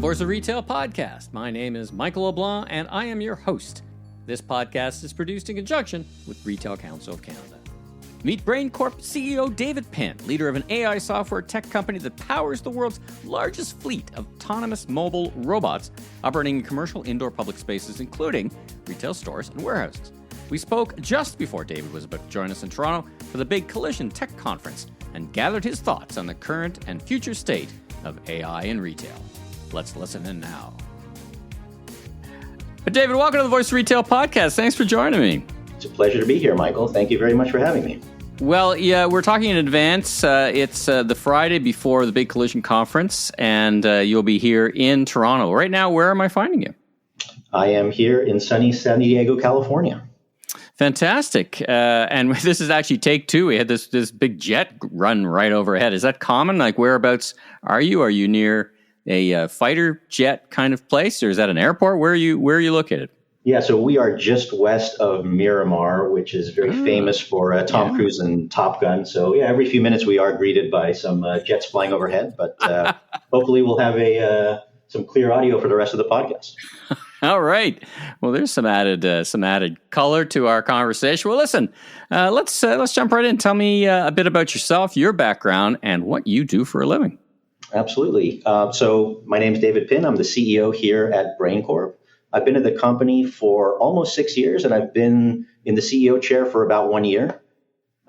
Voice of Retail podcast. My name is Michael LeBlanc, and I am your host. This podcast is produced in conjunction with Retail Council of Canada. Meet Brain Corp CEO David Pinn, leader of an AI software tech company that powers the world's largest fleet of autonomous mobile robots operating in commercial indoor public spaces, including retail stores and warehouses. We spoke just before David was about to join us in Toronto for the big Collision Tech Conference and gathered his thoughts on the current and future state of AI in retail. Let's listen in now. David, welcome to the Voice of Retail podcast. Thanks for joining me. It's a pleasure to be here, Michael. Thank you very much for having me. Well, yeah, we're talking in advance. It's the Friday before the big Collision Conference, and you'll be here in Toronto. Right now, where am I finding you? I am here in sunny San Diego, California. Fantastic. And this is actually take two. We had this big jet run right overhead. Is that common? Like, whereabouts are you? Are you near a fighter jet kind of place, or is that an airport? Where are you located? Yeah, so we are just west of Miramar, which is very famous for Tom Cruise and Top Gun. So yeah, every few minutes we are greeted by some jets flying overhead, but hopefully we'll have some clear audio for the rest of the podcast. All right. Well, there's some added color to our conversation. Well, listen, let's jump right in. Tell me a bit about yourself, your background, and what you do for a living. Absolutely. So my name is David Pinn. I'm the CEO here at Brain Corp. I've been at the company for almost 6 years, and I've been in the CEO chair for about 1 year.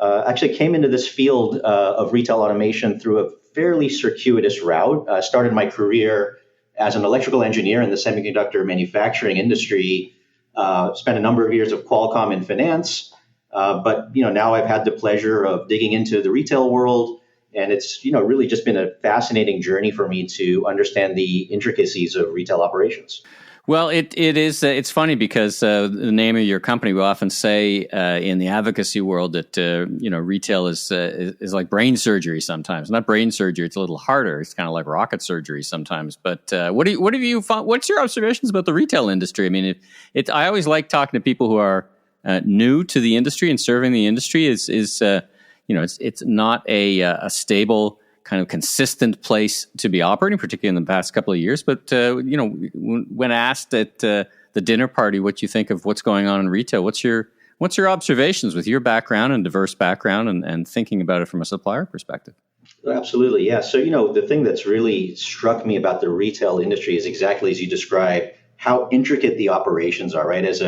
Actually came into this field of retail automation through a fairly circuitous route. Started my career as an electrical engineer in the semiconductor manufacturing industry. Spent a number of years of Qualcomm in finance, but now I've had the pleasure of digging into the retail world. And it's, really just been a fascinating journey for me to understand the intricacies of retail operations. Well, it is. It's funny because the name of your company, we often say in the advocacy world that retail is like brain surgery sometimes. Not brain surgery; it's a little harder. It's kind of like rocket surgery sometimes. But what have you found? What's your observations about the retail industry? I mean, I always like talking to people who are new to the industry and serving the industry. It's not a stable, kind of consistent place to be operating, particularly in the past couple of years. But, when asked at the dinner party what you think of what's going on in retail, what's your observations with your background and diverse background and thinking about it from a supplier perspective? Absolutely, yeah. So, the thing that's really struck me about the retail industry is exactly as you described, how intricate the operations are, right? As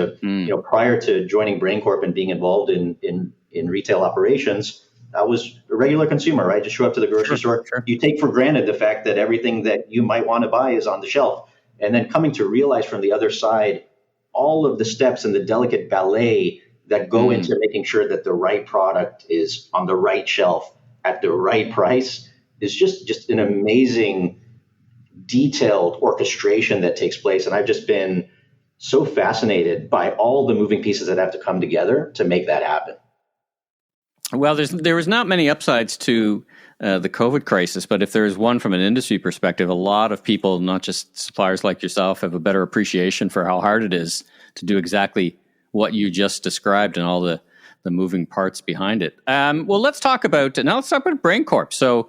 prior to joining Brain Corp and being involved in retail operations, I was a regular consumer, right? Just show up to the grocery store. Sure. You take for granted the fact that everything that you might want to buy is on the shelf. And then coming to realize from the other side, all of the steps and the delicate ballet that go into making sure that the right product is on the right shelf at the right price is just an amazing, detailed orchestration that takes place. And I've just been so fascinated by all the moving pieces that have to come together to make that happen. Well, there was not many upsides to the COVID crisis, but if there is one from an industry perspective, a lot of people, not just suppliers like yourself, have a better appreciation for how hard it is to do exactly what you just described and all the moving parts behind it. Well, let's talk about Brain Corp. So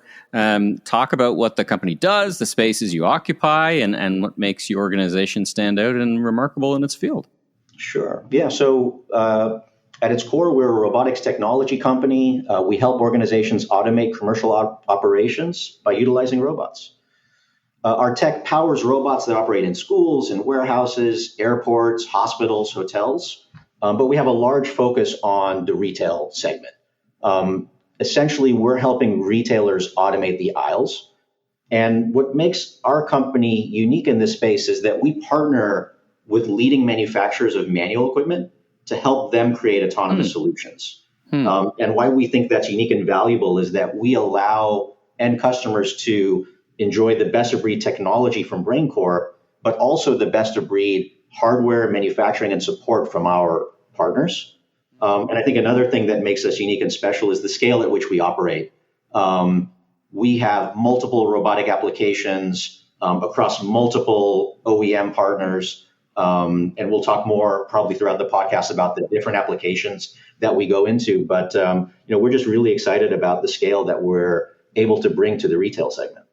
talk about what the company does, the spaces you occupy, and what makes your organization stand out and remarkable in its field. Sure. Yeah. So at its core, we're a robotics technology company. We help organizations automate commercial operations by utilizing robots. Our tech powers robots that operate in schools, in warehouses, airports, hospitals, hotels. But we have a large focus on the retail segment. Essentially, we're helping retailers automate the aisles. And what makes our company unique in this space is that we partner with leading manufacturers of manual equipment to help them create autonomous solutions. And why we think that's unique and valuable is that we allow end customers to enjoy the best of breed technology from Brain Corp, but also the best of breed hardware, manufacturing, and support from our partners. And I think another thing that makes us unique and special is the scale at which we operate. We have multiple robotic applications across multiple OEM partners. And we'll talk more probably throughout the podcast about the different applications that we go into. But, we're just really excited about the scale that we're able to bring to the retail segment.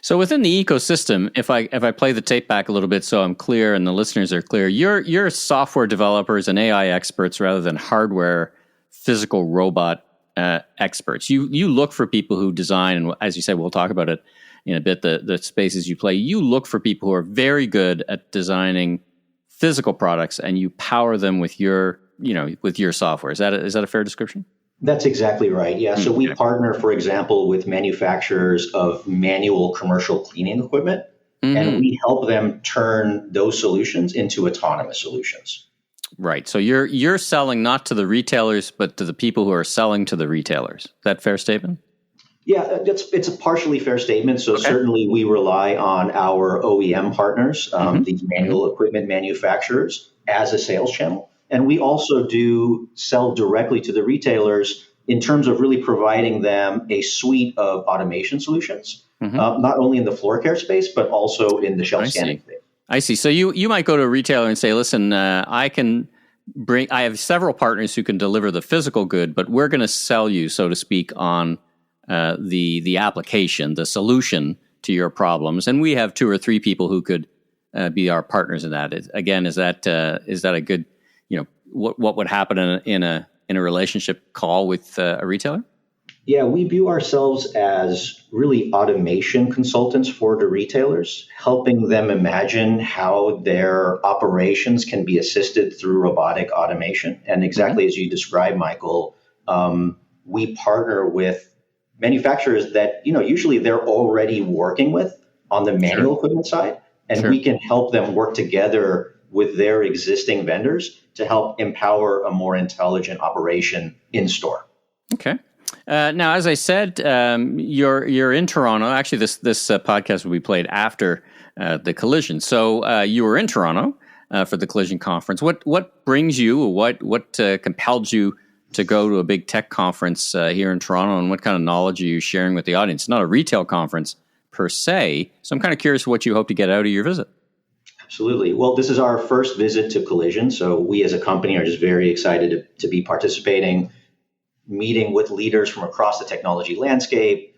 So within the ecosystem, if I play the tape back a little bit so I'm clear and the listeners are clear, you're software developers and AI experts rather than hardware physical robot experts. You look for people who design, and as you said, we'll talk about it in a bit, the spaces you play. You look for people who are very good at designing physical products, and you power them with your software. Is that a fair description? That's exactly right. Yeah. So we partner, for example, with manufacturers of manual commercial cleaning equipment, and we help them turn those solutions into autonomous solutions. Right. So you're selling not to the retailers, but to the people who are selling to the retailers. Is that a fair statement? Yeah, it's a partially fair statement. So certainly we rely on our OEM partners, these manual equipment manufacturers, as a sales channel. And we also do sell directly to the retailers in terms of really providing them a suite of automation solutions, not only in the floor care space, but also in the shelf scanning space. I see. So you might go to a retailer and say, listen, I have several partners who can deliver the physical good, but we're going to sell you, so to speak, on the application, the solution to your problems. And we have 2 or 3 people who could be our partners in that. Again, is that a good, what would happen in a relationship call with a retailer? Yeah, we view ourselves as really automation consultants for the retailers, helping them imagine how their operations can be assisted through robotic automation. And exactly as you described, Michael, we partner with manufacturers that, usually they're already working with on the manual equipment side, and we can help them work together with their existing vendors to help empower a more intelligent operation in store. Okay. Now, as I said, you're in Toronto. Actually, this podcast will be played after the Collision. So you were in Toronto for the Collision conference. What brings you, or what compelled you to go to a big tech conference here in Toronto, and what kind of knowledge are you sharing with the audience? It's not a retail conference per se, so I'm kind of curious what you hope to get out of your visit. Absolutely. Well, this is our first visit to Collision, so we as a company are just very excited to be participating, meeting with leaders from across the technology landscape,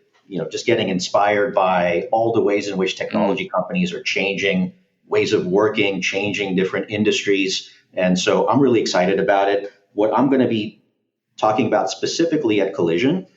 just getting inspired by all the ways in which technology companies are changing ways of working, changing different industries. And so I'm really excited about it. What I'm going to be talking about specifically at Collision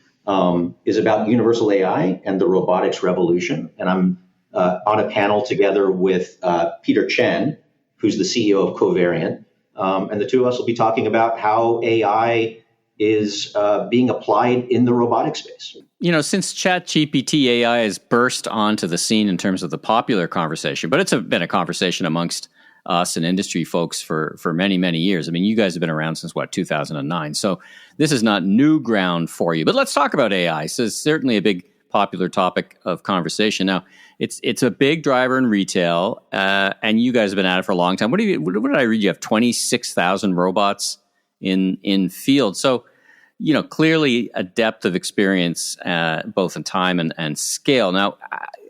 is about universal AI and the robotics revolution. And I'm on a panel together with Peter Chen, who's the CEO of Covariant. And the two of us will be talking about how AI is being applied in the robotic space. Since ChatGPT, AI has burst onto the scene in terms of the popular conversation, but it's been a conversation amongst us and industry folks for many, many years. I mean, you guys have been around since 2009. So this is not new ground for you. But let's talk about AI. So it's certainly a big popular topic of conversation. Now, it's a big driver in retail, and you guys have been at it for a long time. What did I read? You have 26,000 robots in field. So, clearly a depth of experience, both in time and scale. Now,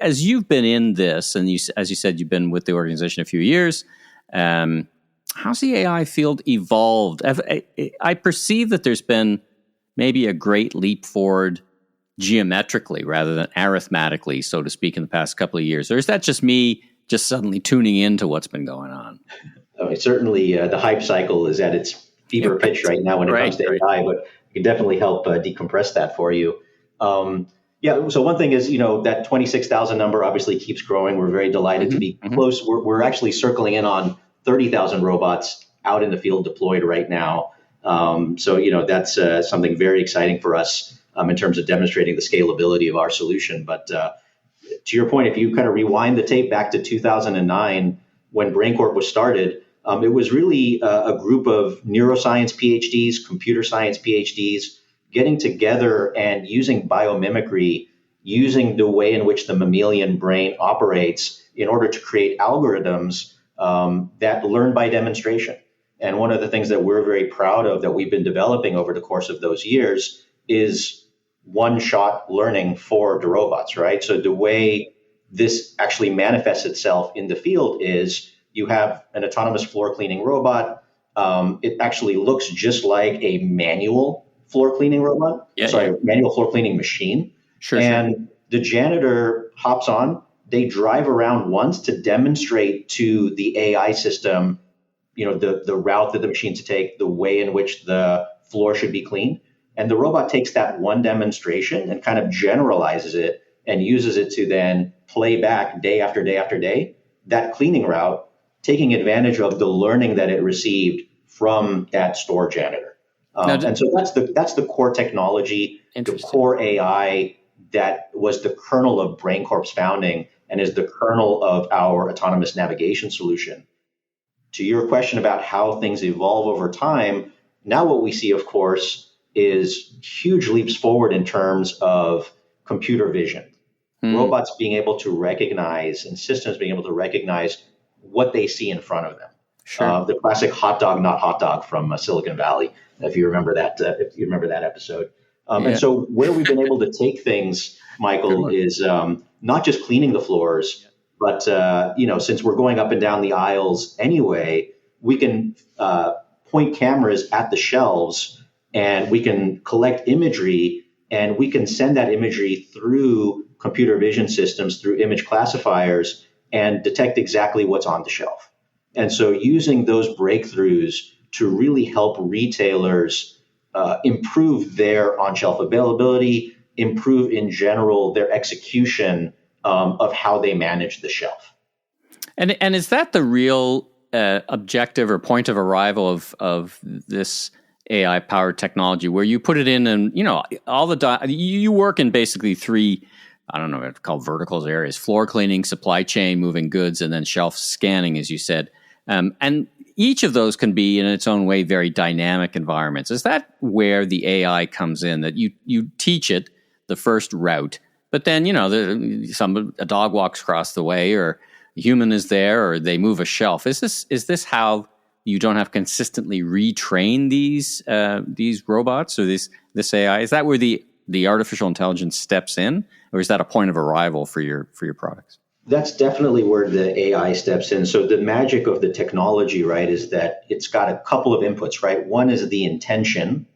as you've been in this, and as you said, you've been with the organization a few years, how's the AI field evolved? I perceive that there's been maybe a great leap forward geometrically rather than arithmetically, so to speak, in the past couple of years. Or is that just me just suddenly tuning into what's been going on? Certainly, the hype cycle is at its fever pitch right now when it comes to AI, but I can definitely help decompress that for you. So one thing is, that 26,000 number obviously keeps growing. We're very delighted to be close. We're actually circling in on 30,000 robots out in the field deployed right now. That's something very exciting for us in terms of demonstrating the scalability of our solution. But to your point, if you kind of rewind the tape back to 2009, when Brain Corp was started, it was really a group of neuroscience PhDs, computer science PhDs, getting together and using biomimicry, using the way in which the mammalian brain operates in order to create algorithms that learn by demonstration. And one of the things that we're very proud of that we've been developing over the course of those years is one-shot learning for the robots, right? So the way this actually manifests itself in the field is you have an autonomous floor cleaning robot. It actually looks just like a manual floor cleaning robot. Manual floor cleaning machine. The janitor hops on, they drive around once to demonstrate to the AI system, the route that the machine to take, the way in which the floor should be cleaned. And the robot takes that one demonstration and kind of generalizes it and uses it to then play back day after day after day that cleaning route, taking advantage of the learning that it received from that store janitor. And so that's the core technology, the core AI that was the kernel of Brain Corp's founding and is the kernel of our autonomous navigation solution. To your question about how things evolve over time, now what we see, of course, is huge leaps forward in terms of computer vision. Robots being able to recognize and systems being able to recognize what they see in front of them. Sure. The classic hot dog, not hot dog from Silicon Valley, if you remember that episode. And so where we've been able to take things, Michael, is not just cleaning the floors, but since we're going up and down the aisles anyway, we can point cameras at the shelves and we can collect imagery and we can send that imagery through computer vision systems, through image classifiers, and detect exactly what's on the shelf. And so using those breakthroughs to really help retailers improve their on-shelf availability, improve in general their execution of how they manage the shelf. And is that the real objective or point of arrival of this AI-powered technology, where you put it in and, all you work in basically three, I don't know what it's called, verticals areas: floor cleaning, supply chain, moving goods, and then shelf scanning, as you said. And each of those can be in its own way very dynamic environments. Is that where the AI comes in, that you teach it the first route, but then, a dog walks across the way, or a human is there, or they move a shelf? Is this how you don't have consistently retrain these robots or this AI? Is that where the artificial intelligence steps in, or is that a point of arrival for your products? That's definitely where the AI steps in. So the magic of the technology, right, is that it's got a couple of inputs, right? One is the intention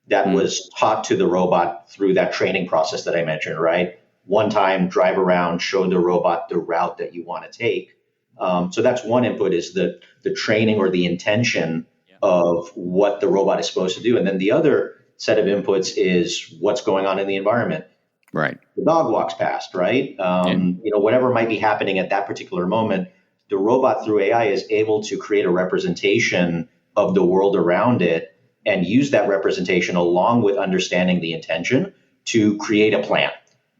that was taught to the robot through that training process that I mentioned, right? One time, drive around, show the robot the route that you want to take. So that's one input, is the training or the intention of what the robot is supposed to do. And then the other set of inputs is what's going on in the environment. Right. The dog walks past, right? Whatever might be happening at that particular moment, the robot through AI is able to create a representation of the world around it and use that representation along with understanding the intention to create a plan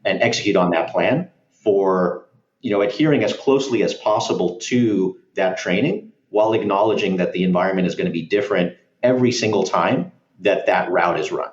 and execute on that plan for, adhering as closely as possible to that training, while acknowledging that the environment is going to be different every single time that route is run.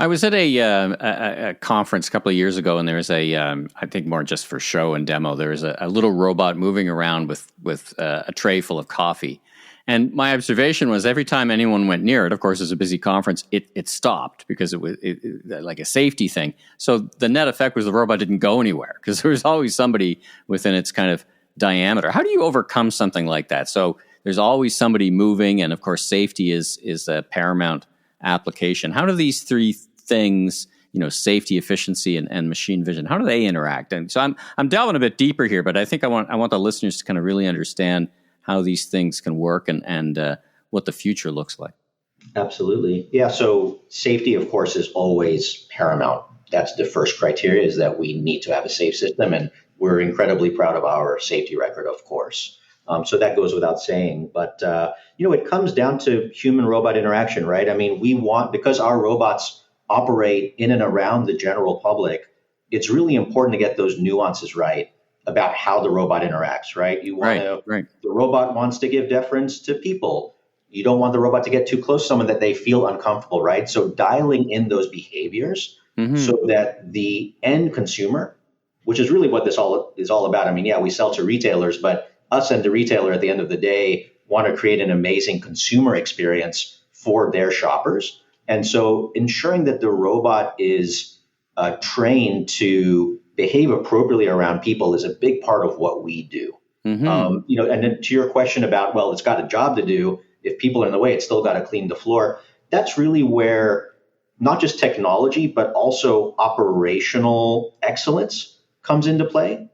I was at a conference a couple of years ago, and there was I think more just for show and demo, there was a little robot moving around with a tray full of coffee. And my observation was every time anyone went near it, of course, it was a busy conference, it stopped because it was like a safety thing. So the net effect was the robot didn't go anywhere because there was always somebody within its kind of diameter. How do you overcome something like that? So there's always somebody moving, and of course, safety is a paramount application. How do these three things, safety, efficiency, and machine vision, how do they interact? And so I'm delving a bit deeper here, but I think I want the listeners to kind of really understand how these things can work and what the future looks like. Absolutely. Yeah. So safety, of course, is always paramount. That's the first criteria, is that we need to have a safe system. And we're incredibly proud of our safety record, of course. So that goes without saying. But, it comes down to human-robot interaction, right? I mean, because our robots operate in and around the general public, it's really important to get those nuances right about how the robot interacts, right? The robot wants to give deference to people. You don't want the robot to get too close to someone that they feel uncomfortable, right? So dialing in those behaviors so that the end consumer, which is really what this all is all about. I mean, we sell to retailers, but us and the retailer at the end of the day want to create an amazing consumer experience for their shoppers. And so ensuring that the robot is trained to behave appropriately around people is a big part of what we do. And then to your question about, well, it's got a job to do. If people are in the way, it's still got to clean the floor. That's really where not just technology, but also operational excellence comes into play.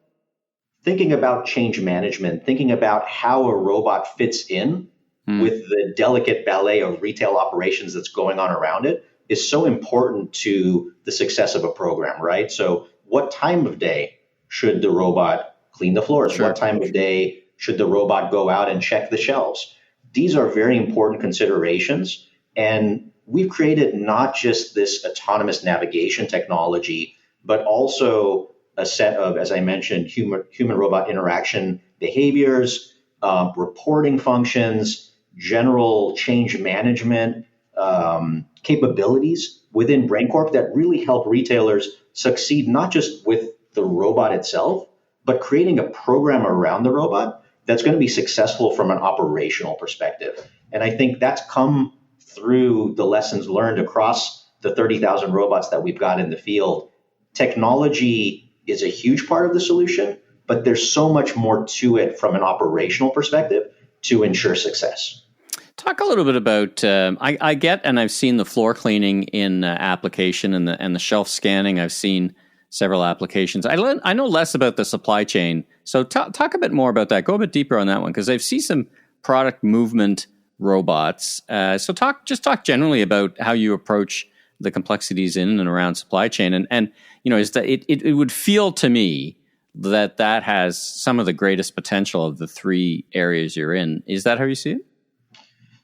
thinking about change management, thinking about how a robot fits in with the delicate ballet of retail operations that's going on around it is so important to the success of a program, right? So what time of day should the robot clean the floors? Sure. What time of day should the robot go out and check the shelves? These are very important considerations. And we've created not just this autonomous navigation technology, but also a set of, as I mentioned, human-robot interaction behaviors, reporting functions, general change management capabilities within Brain Corp that really help retailers succeed not just with the robot itself, but creating a program around the robot that's going to be successful from an operational perspective. And I think that's come through the lessons learned across the 30,000 robots that we've got in the field. Technology is a huge part of the solution, but there's so much more to it from an operational perspective to ensure success. Talk a little bit about, I get, and I've seen the floor cleaning in application and the shelf scanning. I've seen several applications. I know less about the supply chain. So talk a bit more about that. Go a bit deeper on that one, because I've seen some product movement robots. So talk generally about how you approach the complexities in and around supply chain. And is that it would feel to me that has some of the greatest potential of the three areas you're in. Is that how you see it?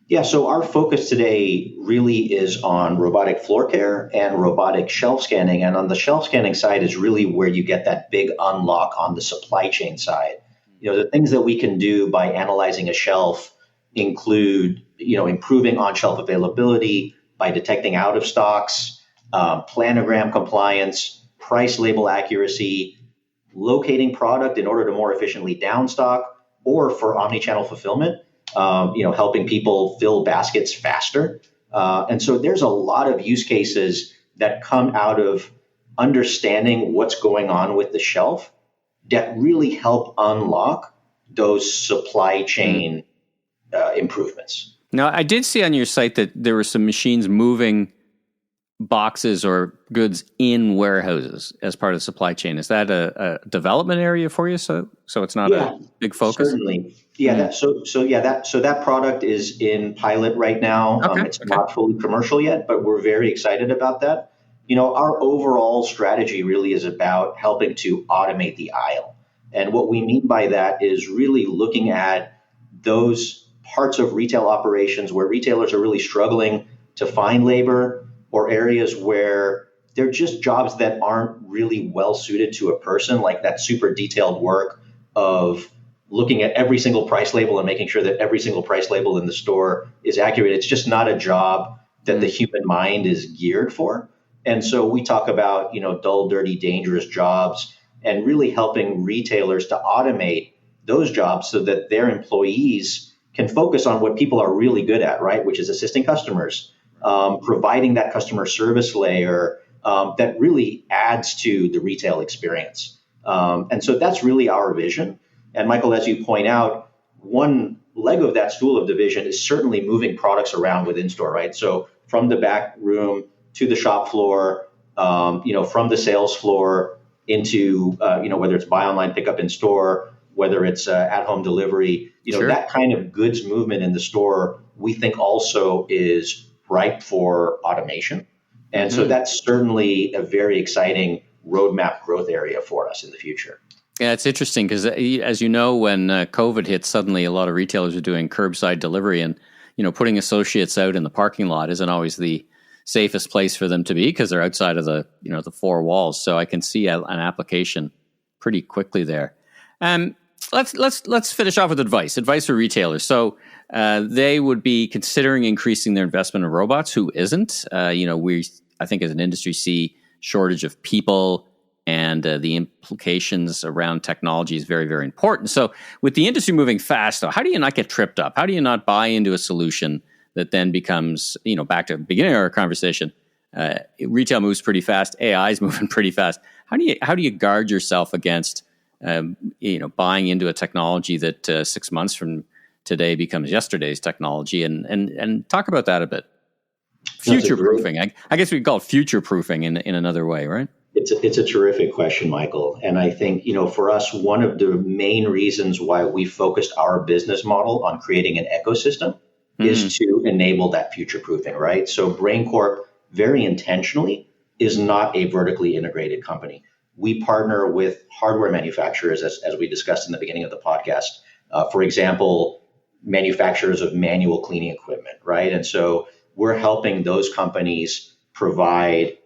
Yeah, so our focus today really is on robotic floor care and robotic shelf scanning. And on the shelf scanning side is really where you get that big unlock on the supply chain side. The things that we can do by analyzing a shelf include, improving on-shelf availability by detecting out of stocks, planogram compliance, price label accuracy, locating product in order to more efficiently downstock, or for omni-channel fulfillment, helping people fill baskets faster. And so there's a lot of use cases that come out of understanding what's going on with the shelf that really help unlock those supply chain improvements. Now, I did see on your site that there were some machines moving boxes or goods in warehouses as part of the supply chain. Is that a development area for you? So it's not a big focus? Certainly. Yeah. That product is in pilot right now. It's not fully commercial yet, but we're very excited about that. Our overall strategy really is about helping to automate the aisle. And what we mean by that is really looking at those parts of retail operations where retailers are really struggling to find labor, or areas where they're just jobs that aren't really well suited to a person, like that super detailed work of looking at every single price label and making sure that every single price label in the store is accurate. It's just not a job that the human mind is geared for. And so we talk about, dull, dirty, dangerous jobs, and really helping retailers to automate those jobs so that their employees can focus on what people are really good at, right? Which is assisting customers, providing that customer service layer that really adds to the retail experience. And so that's really our vision. And Michael, as you point out, one leg of that stool of division is certainly moving products around within store, right? So from the back room to the shop floor, from the sales floor into, whether it's buy online, pick up in store, whether it's at-home delivery, Sure. That kind of goods movement in the store, we think also is ripe for automation. And so that's certainly a very exciting roadmap growth area for us in the future. Yeah, it's interesting because, as you know, when COVID hit, suddenly a lot of retailers are doing curbside delivery, and putting associates out in the parking lot isn't always the safest place for them to be because they're outside of the the four walls. So I can see an application pretty quickly there. Let's finish off with advice for retailers. So they would be considering increasing their investment in robots. Who isn't? We, I think, as an industry, see shortage of people, and the implications around technology is very, very important. So with the industry moving fast, though, how do you not get tripped up? How do you not buy into a solution that then becomes, back to the beginning of our conversation, retail moves pretty fast, AI is moving pretty fast. How do you guard yourself against buying into a technology that 6 months from today becomes yesterday's technology, and talk about that a bit. Future proofing. I guess we call it future proofing in another way, right? It's a terrific question, Michael. And I think, for us, one of the main reasons why we focused our business model on creating an ecosystem is to enable that future proofing, right? So Brain Corp very intentionally is not a vertically integrated company. We partner with hardware manufacturers, as we discussed in the beginning of the podcast. For example, manufacturers of manual cleaning equipment, right? And so we're helping those companies provide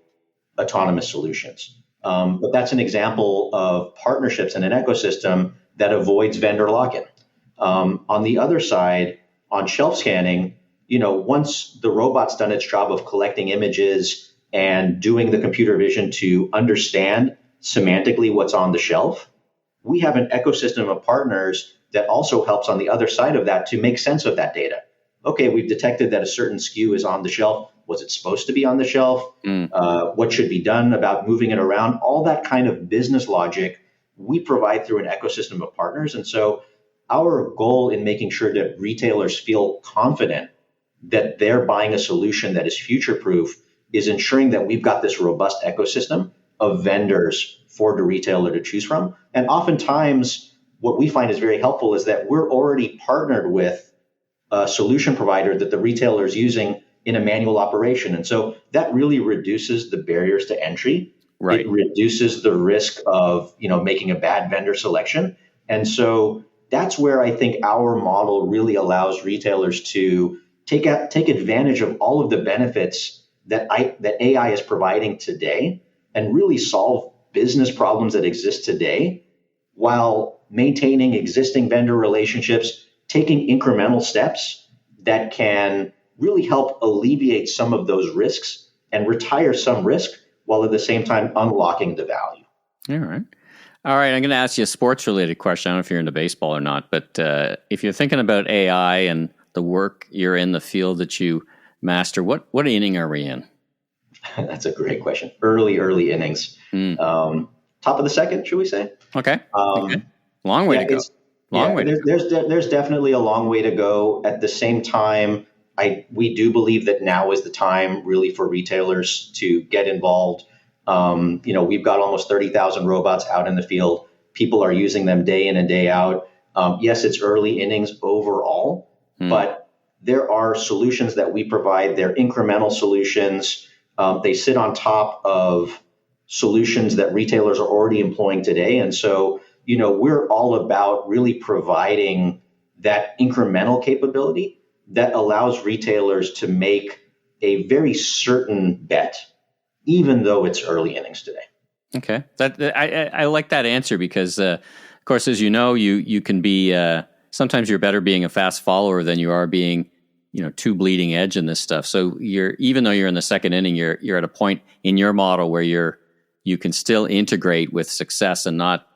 autonomous solutions. But that's an example of partnerships in an ecosystem that avoids vendor lock-in. On the other side, on shelf scanning, once the robot's done its job of collecting images and doing the computer vision to understand semantically what's on the shelf, we have an ecosystem of partners that also helps on the other side of that to make sense of that data. Okay, we've detected that a certain SKU is on the shelf. Was it supposed to be on the shelf? What should be done about moving it around? All that kind of business logic we provide through an ecosystem of partners. And so our goal in making sure that retailers feel confident that they're buying a solution that is future-proof is ensuring that we've got this robust ecosystem of vendors for the retailer to choose from. And oftentimes, what we find is very helpful is that we're already partnered with a solution provider that the retailer is using in a manual operation. And so that really reduces the barriers to entry. Right. It reduces the risk of, making a bad vendor selection. And so that's where I think our model really allows retailers to take advantage of all of the benefits that AI is providing today and really solve business problems that exist today while maintaining existing vendor relationships, taking incremental steps that can really help alleviate some of those risks and retire some risk while at the same time unlocking the value. All right. I'm going to ask you a sports-related question. I don't know if you're into baseball or not, but if you're thinking about AI and the work you're in, the field that you master, what inning are we in? That's a great question. Early innings. Top of the second, should we say? Okay. Long way to go. There's definitely a long way to go. At the same time, we do believe that now is the time really for retailers to get involved. We've got almost 30,000 robots out in the field. People are using them day in and day out. Yes, it's early innings overall, but there are solutions that we provide. They're incremental solutions. They sit on top of solutions that retailers are already employing today. And so, we're all about really providing that incremental capability that allows retailers to make a very certain bet, even though it's early innings today. Okay. I like that answer because, of course, as you know, you can be, sometimes you're better being a fast follower than you are being, too bleeding edge in this stuff. So even though you're in the second inning, you're at a point in your model where you can still integrate with success and not,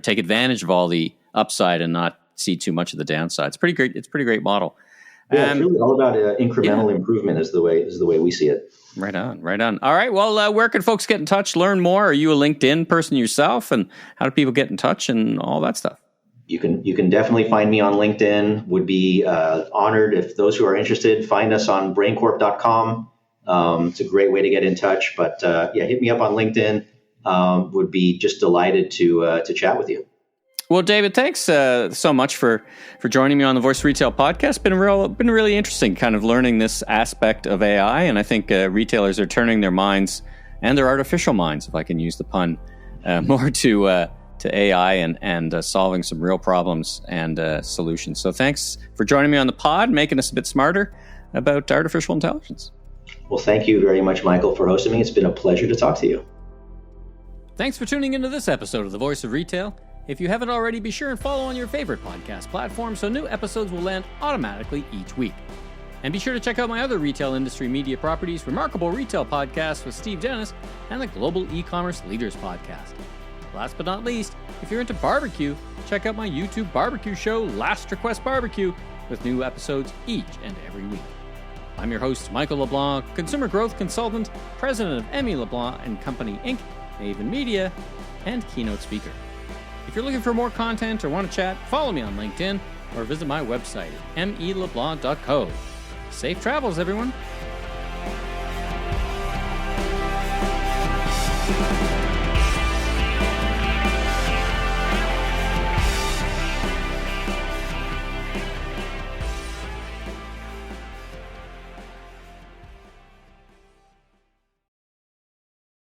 take advantage of all the upside and not see too much of the downside. It's pretty great. It's a pretty great model. Yeah, it's really all about incremental improvement is the way we see it. Right on. All right. Well, where can folks get in touch, learn more? Are you a LinkedIn person yourself? And how do people get in touch and all that stuff? You can definitely find me on LinkedIn. Would be honored if those who are interested find us on braincorp.com. It's a great way to get in touch. But hit me up on LinkedIn. Would be just delighted to chat with you. Well, David, thanks so much for joining me on the Voice of Retail podcast. Been really interesting, kind of learning this aspect of AI, and I think retailers are turning their minds and their artificial minds, if I can use the pun, more to AI and solving some real problems and solutions. So, thanks for joining me on the pod, making us a bit smarter about artificial intelligence. Well, thank you very much, Michael, for hosting me. It's been a pleasure to talk to you. Thanks for tuning into this episode of the Voice of Retail. If you haven't already, be sure and follow on your favorite podcast platform so new episodes will land automatically each week. And be sure to check out my other retail industry media properties, Remarkable Retail Podcast with Steve Dennis, and the Global E-Commerce Leaders Podcast. Last but not least, if you're into barbecue, check out my YouTube barbecue show, Last Request Barbecue, with new episodes each and every week. I'm your host, Michael LeBlanc, Consumer Growth Consultant, President of Emmy LeBlanc & Company, Inc., Maven Media, and keynote speaker. If you're looking for more content or want to chat, follow me on LinkedIn or visit my website at meleblanc.co. Safe travels, everyone.